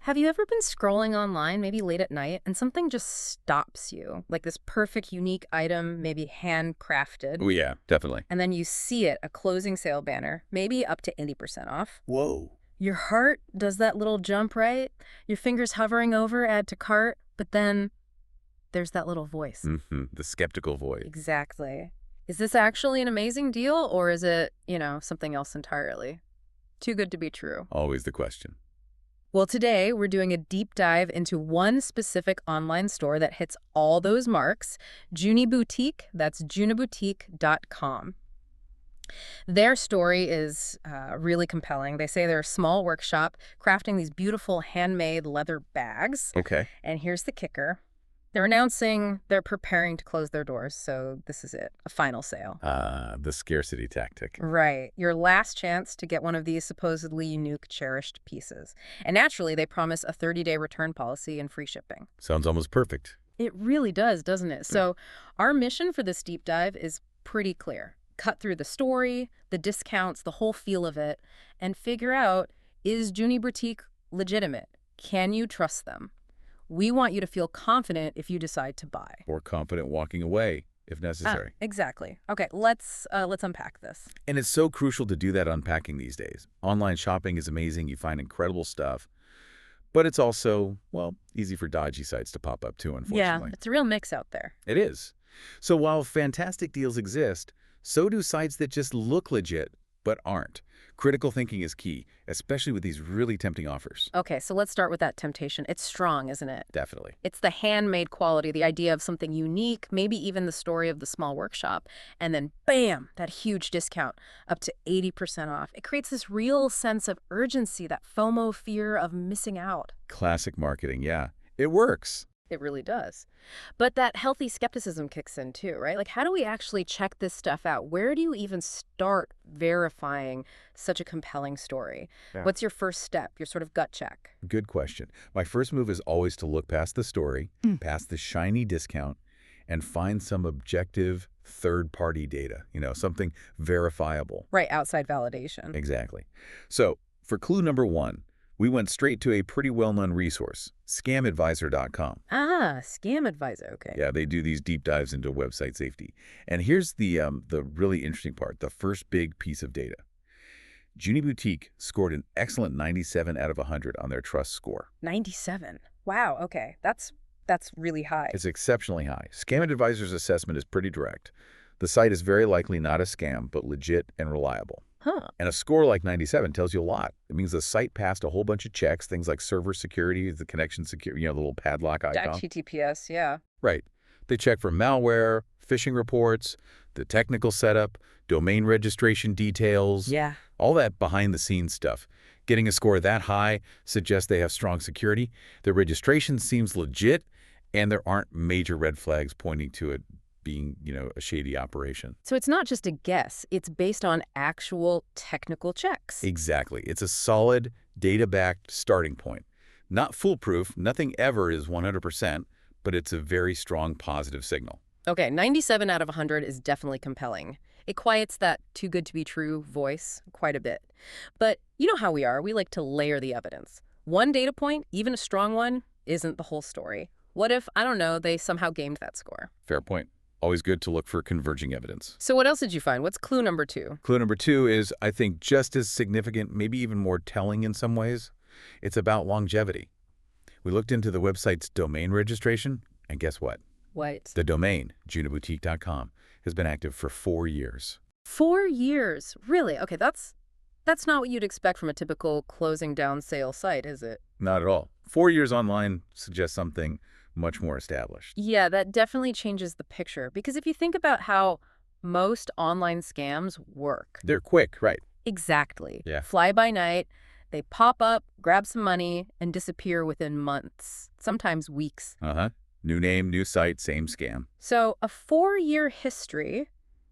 Have you ever been scrolling online, maybe late at night, and something just stops you? Like this perfect, unique item, maybe handcrafted, Oh, yeah, definitely. and then you see it, a closing sale banner, maybe up to 80% off. Whoa. Your heart does that little jump, right? Your fingers hovering over, add to cart, but then there's that little voice. The skeptical voice. Exactly. Is this actually an amazing deal, or is it, something else entirely? Too good to be true. Always the question. Well, today we're doing a deep dive into one specific online store that hits all those marks, Junie Boutique. That's junieboutique.com. Their story is really compelling. They say they're a small workshop crafting these beautiful handmade leather bags. Okay. And here's the kicker. They're announcing they're preparing to close their doors, so this is it, a final sale. The scarcity tactic. Right. Your last chance to get one of these supposedly unique, cherished pieces. And naturally, they promise a 30-day return policy and free shipping. Sounds almost perfect. It really does, doesn't it? So our mission for this deep dive is pretty clear. Cut through the story, the discounts, the whole feel of it, and figure out, is Junie Boutique legitimate? Can you trust them? We want you to feel confident if you decide to buy. Or confident walking away, if necessary. Exactly. Okay, let's unpack this. And it's so crucial to do that unpacking these days. Online shopping is amazing. You find incredible stuff. But it's also, well, easy for dodgy sites to pop up too, unfortunately. Yeah, it's a real mix out there. It is. So while fantastic deals exist, so do sites that just look legit but aren't. Critical thinking is key, especially with these really tempting offers. Okay, so let's start with that temptation. It's strong, isn't it? Definitely. It's the handmade quality, the idea of something unique, maybe even the story of the small workshop, and then bam, that huge discount, up to 80% off. It creates this real sense of urgency, that FOMO, fear of missing out. Classic marketing, yeah. It works. It really does. But that healthy skepticism kicks in too, right? Like, how do we actually check this stuff out? Where do you even start verifying such a compelling story? Yeah. What's your first step, your sort of gut check? Good question. My first move is always to look past the story, past the shiny discount, and find some objective third-party data, something verifiable. Right, outside validation. Exactly. So for clue number 1, we went straight to a pretty well-known resource, scamadvisor.com. Ah, Scam Advisor, okay. Yeah, they do these deep dives into website safety. And here's the really interesting part, the first big piece of data. Junie Boutique scored an excellent 97 out of 100 on their trust score. 97. Wow, okay. That's really high. It's exceptionally high. Scam Advisor's assessment is pretty direct. The site is very likely not a scam, but legit and reliable. Huh. And a score like 97 tells you a lot. It means the site passed a whole bunch of checks, things like server security, the connection security, the little padlock icon. HTTPS, yeah. Right. They check for malware, phishing reports, the technical setup, domain registration details. Yeah. All that behind-the-scenes stuff. Getting a score that high suggests they have strong security, their registration seems legit, and there aren't major red flags pointing to it being, a shady operation. So it's not just a guess. It's based on actual technical checks. Exactly. It's a solid, data-backed starting point. Not foolproof. Nothing ever is 100%, but it's a very strong positive signal. Okay, 97 out of 100 is definitely compelling. It quiets that too good to be true voice quite a bit. But you know how we are. We like to layer the evidence. One data point, even a strong one, isn't the whole story. What if, I don't know, they somehow gamed that score? Fair point. Always good to look for converging evidence. So what else did you find? What's clue number 2? Clue number 2 is, I think, just as significant, maybe even more telling in some ways. It's about longevity. We looked into the website's domain registration, and guess what? What? The domain, junieboutique.com, has been active for 4 years. 4 years? Really? Okay, that's not what you'd expect from a typical closing down sale site, is it? Not at all. 4 years online suggests something much more established. Yeah, that definitely changes the picture. Because if you think about how most online scams work. They're quick, right? Exactly. Yeah. Fly by night, they pop up, grab some money, and disappear within months, sometimes weeks. New name, new site, same scam. So a 4-year history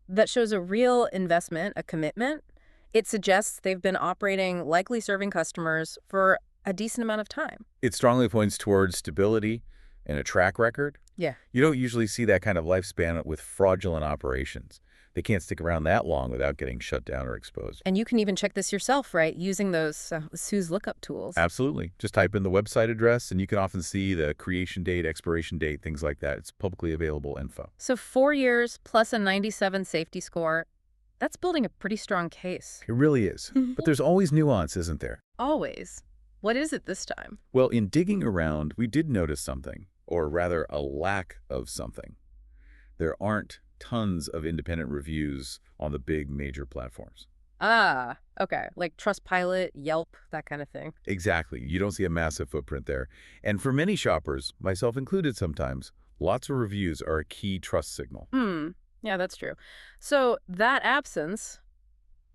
that shows a real investment, a commitment, it suggests they've been operating, likely serving customers for a decent amount of time. It strongly points towards stability and a track record. Yeah. You don't usually see that kind of lifespan with fraudulent operations. They can't stick around that long without getting shut down or exposed. And you can even check this yourself, right, using those Sue's lookup tools. Absolutely. Just type in the website address, and you can often see the creation date, expiration date, things like that. It's publicly available info. So 4 years plus a 97 safety score, that's building a pretty strong case. It really is. But there's always nuance, isn't there? Always. What is it this time? Well, in digging around, we did notice something, or rather a lack of something. There aren't tons of independent reviews on the big major platforms. Ah, okay. Like Trustpilot, Yelp, that kind of thing. Exactly. You don't see a massive footprint there. And for many shoppers, myself included sometimes, lots of reviews are a key trust signal. Yeah, that's true. So that absence,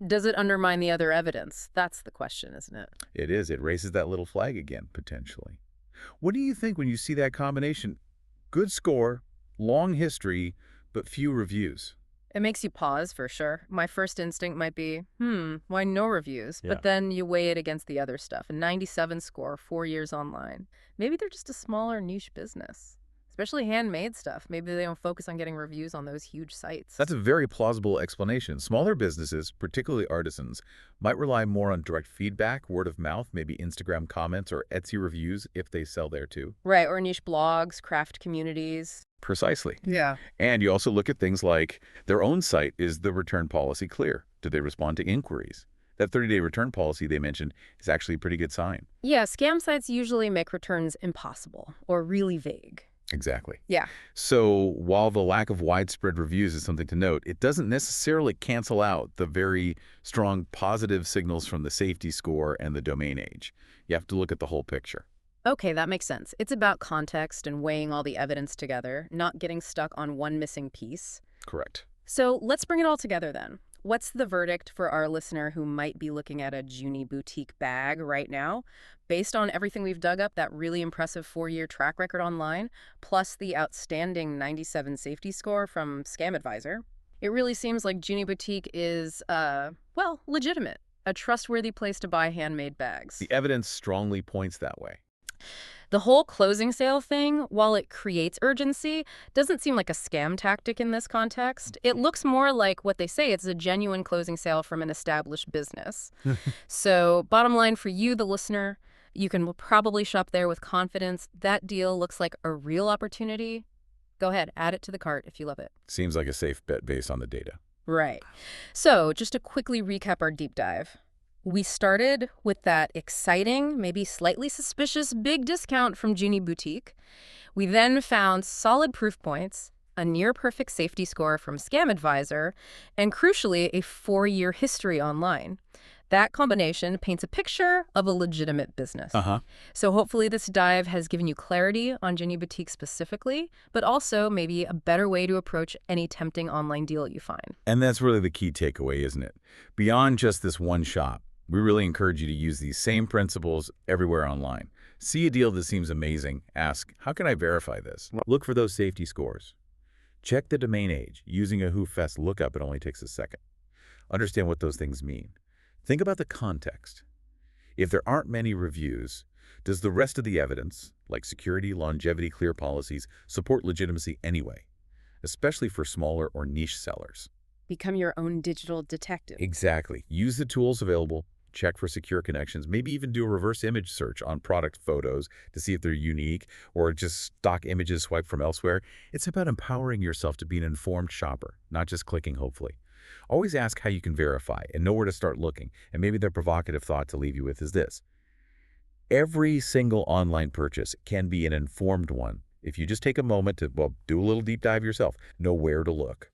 does it undermine the other evidence? That's the question, isn't it? It is. It raises that little flag again, potentially. What do you think when you see that combination? Good score, long history, but few reviews. It makes you pause, for sure. My first instinct might be, why no reviews? Yeah. But then you weigh it against the other stuff. A 97 score, 4 years online. Maybe they're just a smaller niche business. Especially handmade stuff. Maybe they don't focus on getting reviews on those huge sites. That's a very plausible explanation. Smaller businesses, particularly artisans, might rely more on direct feedback, word of mouth, maybe Instagram comments or Etsy reviews if they sell there too. Right, or niche blogs, craft communities. Precisely. Yeah. And you also look at things like their own site. Is the return policy clear? Do they respond to inquiries? That 30-day return policy they mentioned is actually a pretty good sign. Yeah, scam sites usually make returns impossible or really vague. Exactly. Yeah. So while the lack of widespread reviews is something to note, it doesn't necessarily cancel out the very strong positive signals from the safety score and the domain age. You have to look at the whole picture. Okay, that makes sense. It's about context and weighing all the evidence together, not getting stuck on one missing piece. Correct. So let's bring it all together then. What's the verdict for our listener who might be looking at a Junie Boutique bag right now? Based on everything we've dug up, that really impressive 4-year track record online, plus the outstanding 97 safety score from Scam Advisor, it really seems like Junie Boutique is, well, legitimate. A trustworthy place to buy handmade bags. The evidence strongly points that way. The whole closing sale thing, while it creates urgency, doesn't seem like a scam tactic in this context. It looks more like what they say, it's a genuine closing sale from an established business. So bottom line for you, the listener, you can probably shop there with confidence. That deal looks like a real opportunity. Go ahead, add it to the cart if you love it. Seems like a safe bet based on the data. Right. So just to quickly recap our deep dive. We started with that exciting, maybe slightly suspicious big discount from Junie Boutique. We then found solid proof points, a near-perfect safety score from Scam Advisor, and crucially, a 4-year history online. That combination paints a picture of a legitimate business. So hopefully this dive has given you clarity on Junie Boutique specifically, but also maybe a better way to approach any tempting online deal you find. And that's really the key takeaway, isn't it? Beyond just this one shop, we really encourage you to use these same principles everywhere online. See a deal that seems amazing. Ask, how can I verify this? Look for those safety scores. Check the domain age. Using a WhoFest lookup, it only takes a second. Understand what those things mean. Think about the context. If there aren't many reviews, does the rest of the evidence, like security, longevity, clear policies, support legitimacy anyway? Especially for smaller or niche sellers. Become your own digital detective. Exactly. Use the tools available. Check for secure connections, maybe even do a reverse image search on product photos to see if they're unique or just stock images swiped from elsewhere. It's about empowering yourself to be an informed shopper, not just clicking, hopefully. Always ask how you can verify and know where to start looking. And maybe the provocative thought to leave you with is this. Every single online purchase can be an informed one if you just take a moment to, well, do a little deep dive yourself. Know where to look.